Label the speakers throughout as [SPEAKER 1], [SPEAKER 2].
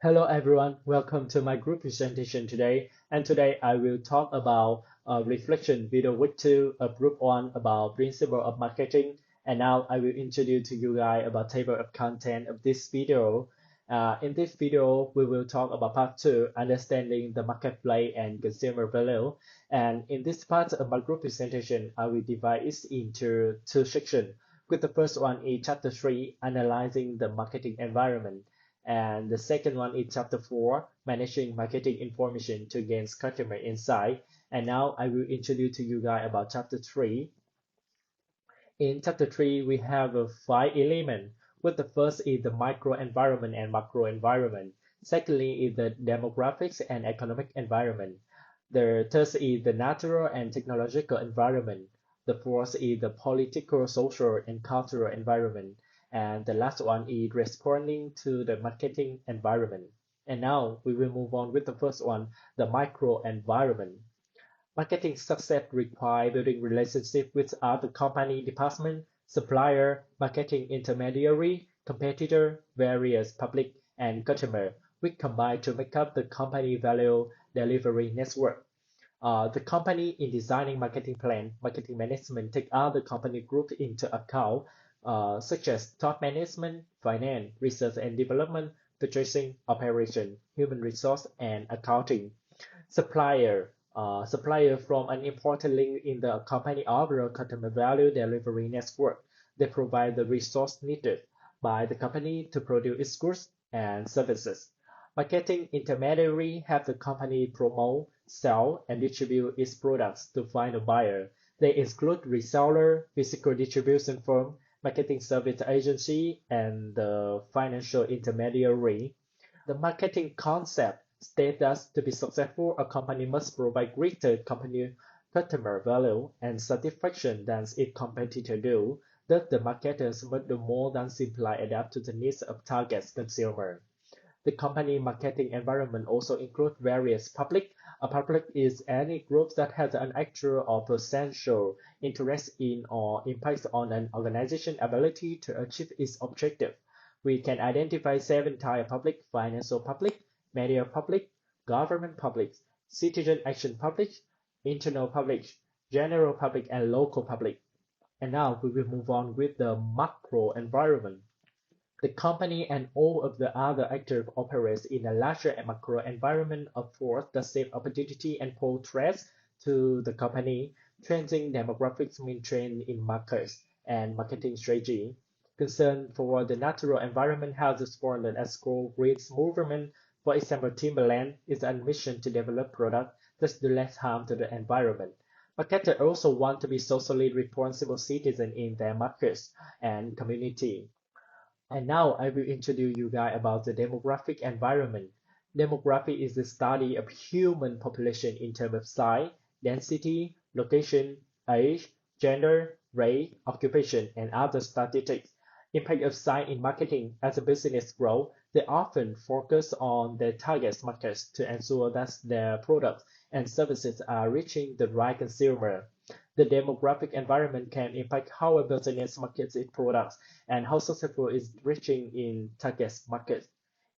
[SPEAKER 1] Hello everyone, welcome to my group presentation today. And today I will talk about reflection video week 2 of group 1 about principle of marketing. And now I will introduce to you guys about table of content of this video. In this video, we will talk about part 2, understanding the marketplace and consumer value. And in this part of my group presentation, I will divide it into two sections. With the first one is chapter 3, analyzing the marketing environment. And the second one is chapter 4, managing marketing information to gain customer insight. And now I will introduce to you guys about chapter 3. In chapter 3, we have five elements. With the first is the micro environment and macro environment. Secondly is the demographics and economic environment. The third is the natural and technological environment. The fourth is the political, social, and cultural environment. And the last one is responding to the marketing environment. And now we will move on with the first one, the micro environment. Marketing success requires building relationships with other company department, supplier, marketing intermediary, competitor, various public, and customer, which combine to make up the company value delivery network. The company in designing marketing plan, marketing management take other company groups into account, such as top management, finance, research and development, purchasing, operation, human resource, and accounting. Supplier from an important link in the company overall customer value delivery network. They provide the resource needed by the company to produce its goods and services. Marketing intermediary have the company promote, sell, and distribute its products to find a buyer. They include reseller, physical distribution firm, marketing service agency, and the financial intermediary. The marketing concept states that to be successful, a company must provide greater company customer value and satisfaction than its competitors do. Thus, the marketers must do more than simply adapt to the needs of target consumers. The company marketing environment also includes various public. A public is any group that has an actual or potential interest in or impact on an organization's ability to achieve its objective. We can identify seven types of public: financial public, media public, government public, citizen action public, internal public, general public, and local public. And now we will move on with the macro environment. The company and all of the other actors operate in a larger macro environment of force that same opportunity and pose threats to the company. Changing demographics mean trend in markets and marketing strategy. Concern for the natural environment has responded as school green movement. For example, Timberland is on mission to develop products that do less harm to the environment. Marketers also want to be socially responsible citizens in their markets and community. And now I will introduce you guys about the demographic environment. Demography is the study of human population in terms of size, density, location, age, gender, race, occupation, and other statistics. Impact of size in marketing. As a business grows, they often focus on their target markets to ensure that their products and services are reaching the right consumer. The demographic environment can impact how a business markets its products and how successful is reaching in target markets.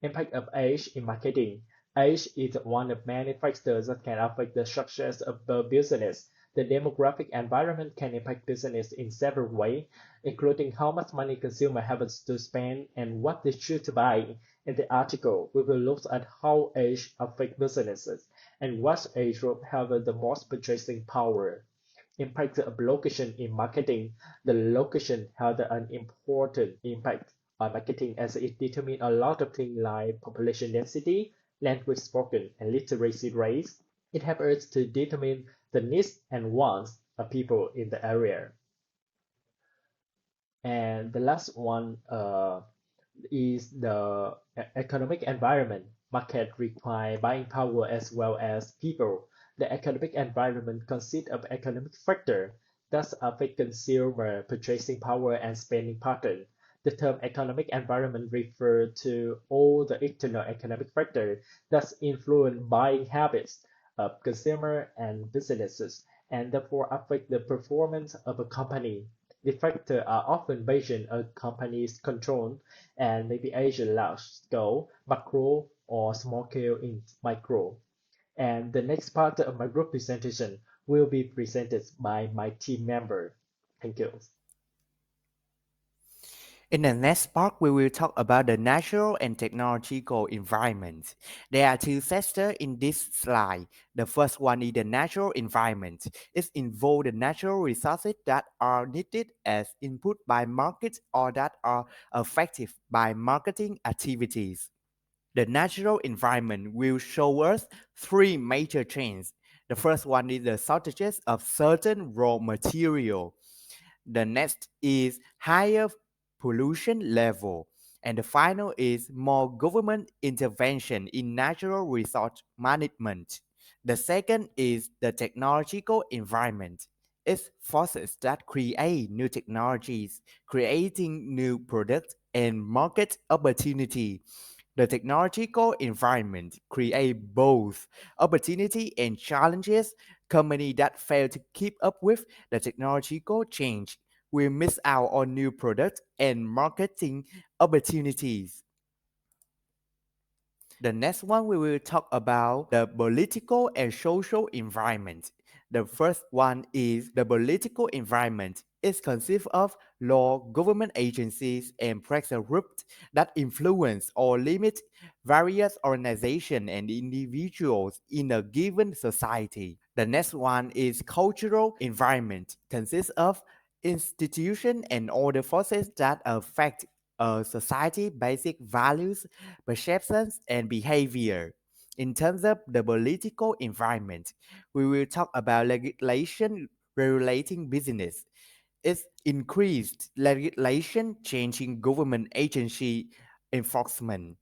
[SPEAKER 1] Impact of age in marketing. Age is one of many factors that can affect the success of the business. The demographic environment can impact business in several ways, including how much money consumers have to spend and what they choose to buy. In the article, we will look at how age affects businesses and what age group have the most purchasing power. Impact of location in marketing. The location has an important impact on marketing as it determines a lot of things like population density, language spoken, and literacy rates. It helps us to determine the needs and wants of people in the area. And the last one is the economic environment. Market require buying power as well as people. The economic environment consists of economic factors that affect consumer purchasing power and spending pattern. The term economic environment refers to all the external economic factors that influence buying habits of consumer and businesses and therefore affect the performance of a company. The factors are often based on a company's control and maybe Asia large scale, macro, or small scale in micro. And the next part of my group presentation will be presented by my team member. Thank you.
[SPEAKER 2] In the next part, we will talk about the natural and technological environment. There are two sectors in this slide. The first one is the natural environment. It involves the natural resources that are needed as input by markets or that are affected by marketing activities. The natural environment will show us three major trends. The first one is the shortages of certain raw material. The next is higher pollution level. And the final is more government intervention in natural resource management. The second is the technological environment. It forces that create new technologies, creating new products and market opportunity. The technological environment create both opportunity and challenges. Companies that fail to keep up with the technological change will miss out on new products and marketing opportunities. The next one we will talk about the political and social environment. The first one is the political environment. It consists of law, government agencies, and pressure groups that influence or limit various organizations and individuals in a given society. The next one is cultural environment, consists of institutions and other forces that affect a society basic values, perceptions, and behavior. In terms of the political environment, we will talk about legislation regulating business. It's increased legislation changing government agency enforcement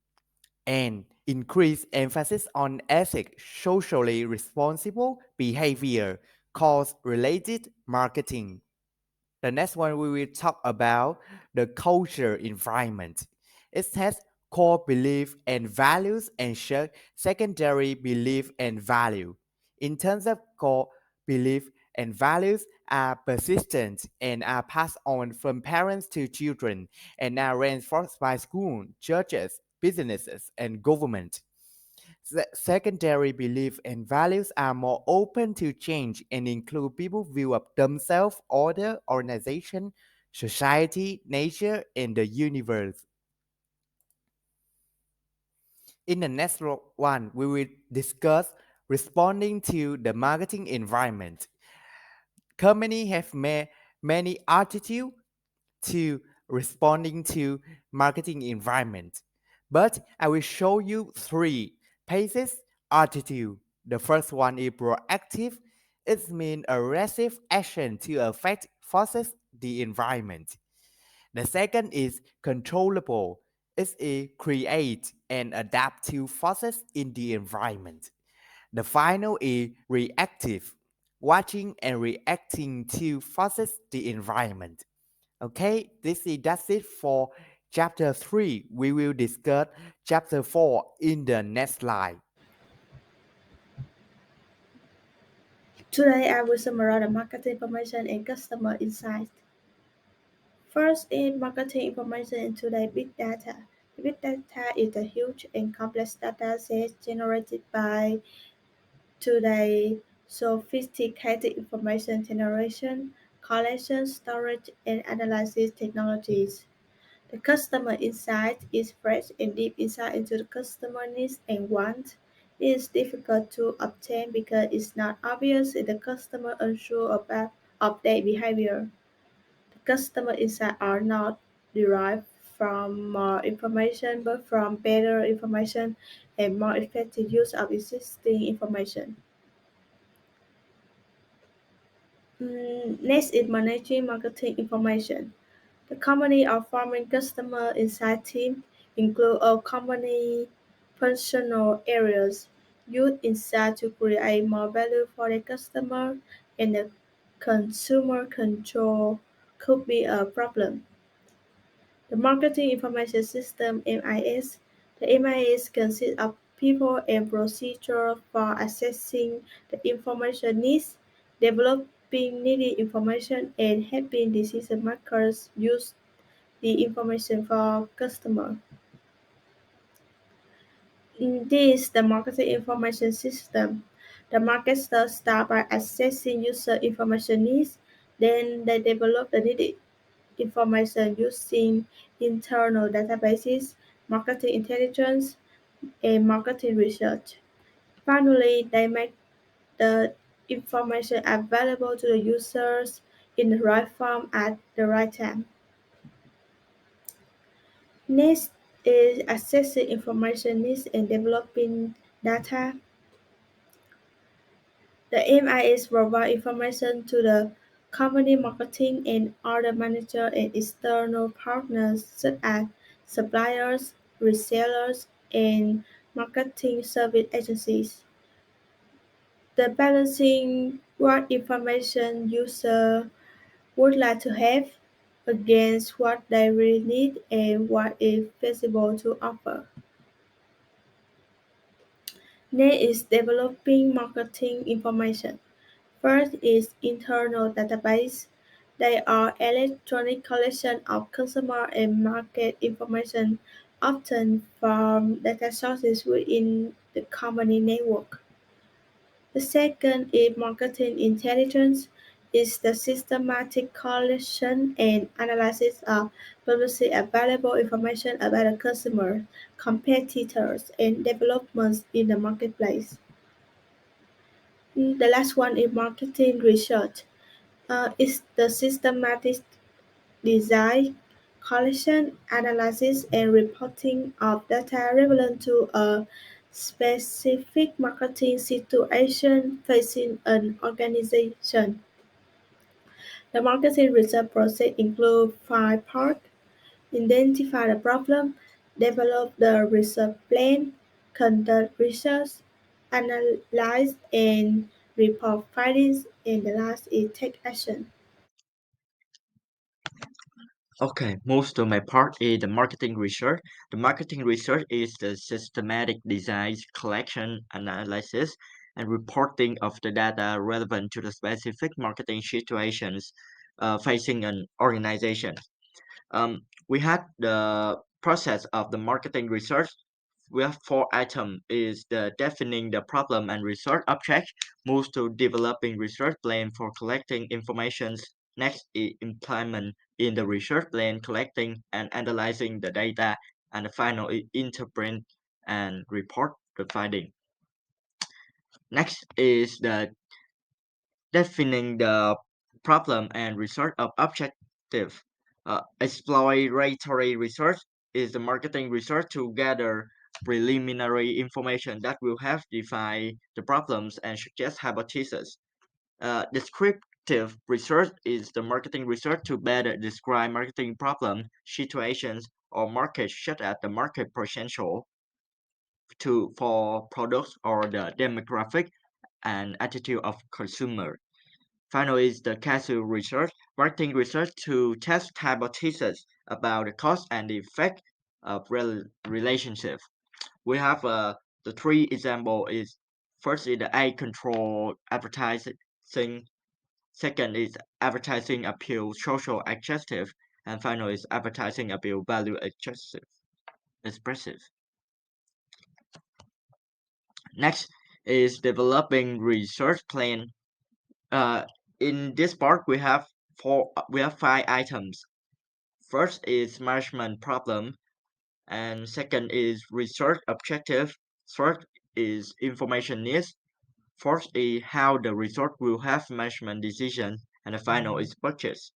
[SPEAKER 2] and increased emphasis on ethic, socially responsible behavior, cost related marketing. The next one we will talk about the culture environment. It has core belief and values and secondary belief and value. In terms of core belief and values are persistent and are passed on from parents to children and are reinforced by school, churches, businesses, and government. Secondary beliefs and values are more open to change and include people's view of themselves, order, organization, society, nature, and the universe. In the next one, we will discuss responding to the marketing environment. Companies have many attitudes to responding to marketing environment. But I will show you three paces attitude. The first one is proactive. It means aggressive action to affect forces the environment. The second is controllable. It's a create and adapt to forces in the environment. The final is reactive, watching and reacting to forces the environment. Okay, that's it for chapter 3. We will discuss chapter 4 in the next slide.
[SPEAKER 3] Today, I will summarize the marketing information and customer insights. First is marketing information in today big data. Big data is a huge and complex data set generated by today sophisticated information generation, collection, storage, and analysis technologies. The customer insight is fresh and deep insight into the customer needs and wants. It is difficult to obtain because it's not obvious if the customer unsure about of their behavior. The customer insights are not derived from more information but from better information and more effective use of existing information. Next is managing marketing information. The company or farming customer insight team include all company functional areas. Use insight to create more value for the customer and the consumer control could be a problem. The Marketing Information System (MIS). The MIS consists of people and procedures for assessing the information needs, developing needed information, and helping decision makers use the information for customer. This is the marketing information system. The marketers start by assessing user information needs, then they develop the needed information using internal databases, marketing intelligence, and marketing research. Finally, they make the information available to the users in the right form at the right time. Next is accessing information needs and developing data. The aim is provide information to the company marketing and other manager and external partners such as suppliers, resellers, and marketing service agencies. The balancing what information user would like to have against what they really need and what is feasible to offer. Next is developing marketing information. First is internal database. They are electronic collection of consumer and market information, often from data sources within the company network. The second is marketing intelligence. Is the systematic collection and analysis of publicly available information about a customer, competitors, and developments in the marketplace. The last one is marketing research. It's the systematic design, collection, analysis, and reporting of data relevant to a specific marketing situation facing an organization. The marketing research process includes five parts: identify the problem, develop the research plan, conduct research, analyze and report findings, and the last is take action.
[SPEAKER 4] Okay, most of my part is the marketing research. The marketing research is the systematic design, collection, analysis, and reporting of the data relevant to the specific marketing situations facing an organization. We had the process of the marketing research. We have four items is the defining the problem and research object, moves to developing research plan for collecting information. Next is implement in the research plan, collecting and analyzing the data, and the final is interpret and report the finding. Next is the defining the problem and research of objective. Exploratory research is the marketing research to gather preliminary information that will help define the problems and suggest hypotheses. Descriptive research is the marketing research to better describe marketing problem, situations, or markets such as the market potential for products or the demographic and attitude of consumer. Finally is the causal research, marketing research to test hypotheses about the cause and the effect of relationship. We have the three example is first is the A control advertising, second is advertising appeal social adjective, and final is advertising appeal value adjective expressive. Next is developing research plan. Uh, in this part, we have five items. First is management problem, and second is research objective. Third is information needs. Fourth is how the research will have management decision, and the final is purchase.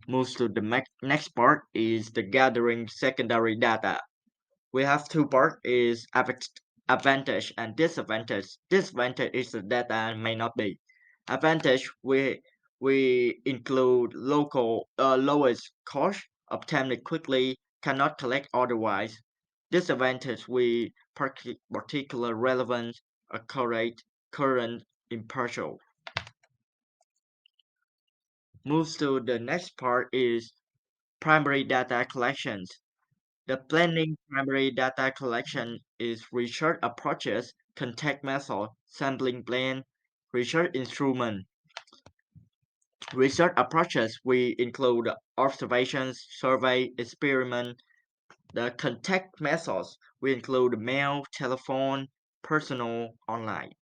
[SPEAKER 4] Moves to the next part is the gathering secondary data. We have two parts is advantage and disadvantage. Disadvantage is the data may not be. Advantage we include local lowest cost, obtain it quickly, cannot collect otherwise. Disadvantage we particular relevant, accurate, current, impartial. Moves to the next part is primary data collections. The planning primary data collection is research approaches, contact method, sampling plan, research instrument. Research approaches we include observations, survey, experiment, The contact methods will include mail, telephone, personal, online.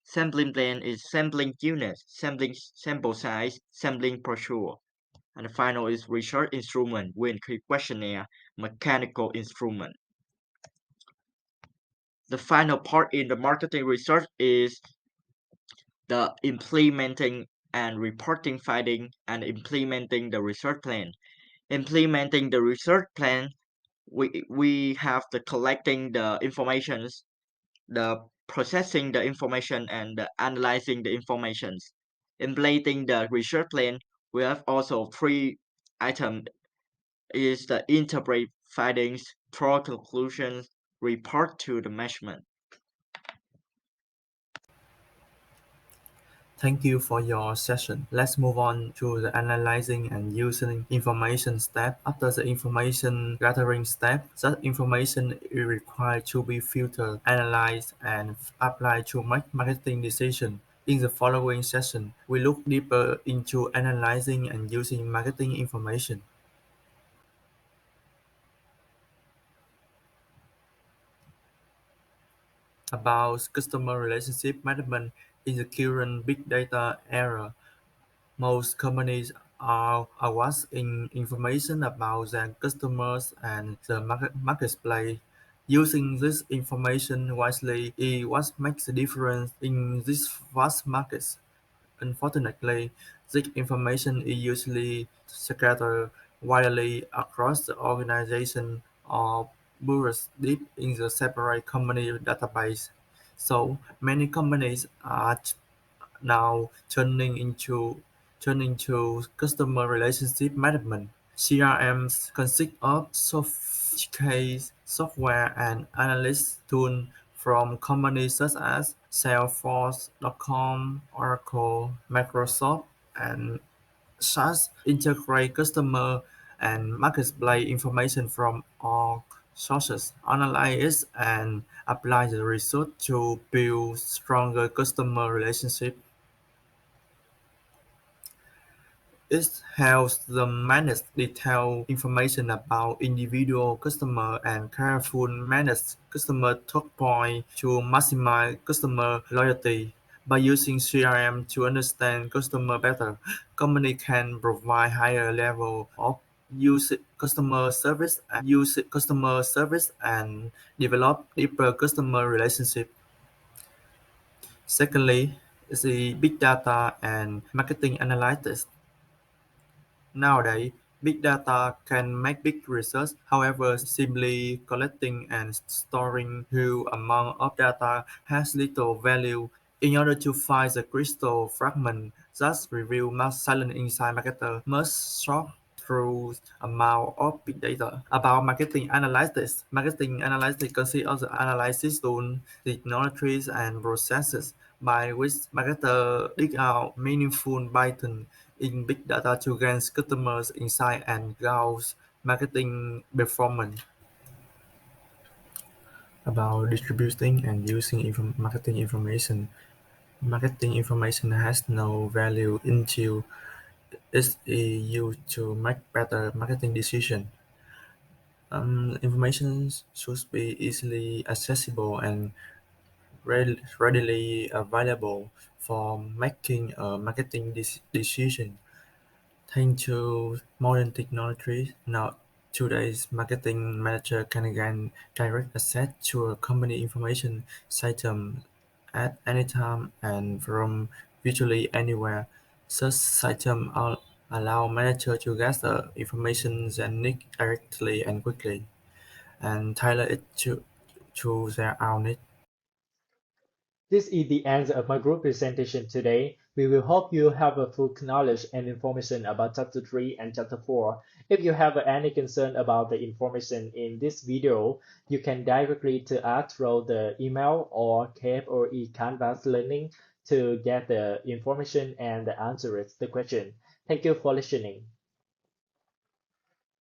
[SPEAKER 4] Sampling plan is sampling units, sampling sample size, sampling brochure. And the final is research instrument, will include questionnaire, mechanical instrument. The final part in the marketing research is the implementing and reporting finding and implementing the research plan. Implementing the research plan, we have the collecting the informations, the processing the information, and the analyzing the informations. Implementing the research plan, we have also three items is the interpret findings, draw conclusions, report to the management.
[SPEAKER 5] Thank you for your session. Let's move on to the analyzing and using information step. After the information gathering step, that information is required to be filtered, analyzed, and applied to make marketing decisions. In the following session, we look deeper into analyzing and using marketing information. About customer relationship management in the current big data era. Most companies are awash in information about their customers and the marketplace. Using this information wisely is what makes a difference in these vast markets. Unfortunately, this information is usually scattered widely across the organization or buried deep in the separate company database. So many companies are now turning to customer relationship management. CRMs consist of sophisticated software and analytics tools from companies such as Salesforce.com, Oracle, Microsoft, and SaaS integrate customer and marketplace information from all sources, analyze it, and apply the result to build stronger customer relationships. It helps them manage detailed information about individual customers and carefully manage customer touchpoints to maximize customer loyalty. By using CRM to understand customers better, companies can provide higher level of customer service and develop deeper customer relationships. Secondly, is the big data and marketing analytics. Nowadays, big data can make big results. However, simply collecting and storing huge amounts of data has little value. In order to find the crystal fragment that reveals most silent inside marketer must sort through amount of big data. About marketing analytics consists of the analysis tools, technologies, and processes by which marketers dig out meaningful patterns in big data to gain customers insight and gauge marketing performance. About distributing and using marketing information. Marketing information has no value until it's used to make better marketing decisions. Information should be easily accessible and readily available for making a marketing decision. Thanks to modern technology, now today's marketing manager can gain direct access to a company information system at any time and from virtually anywhere. Such systems allow managers to gather information they need directly and quickly, and tailor it to their own needs.
[SPEAKER 1] This is the end of my group presentation today. We will hope you have a full knowledge and information about Chapter 3 and Chapter 4. If you have any concern about the information in this video, you can directly to us through the email or KFOE Canvas Learning to get the information and answer the question. Thank you for listening.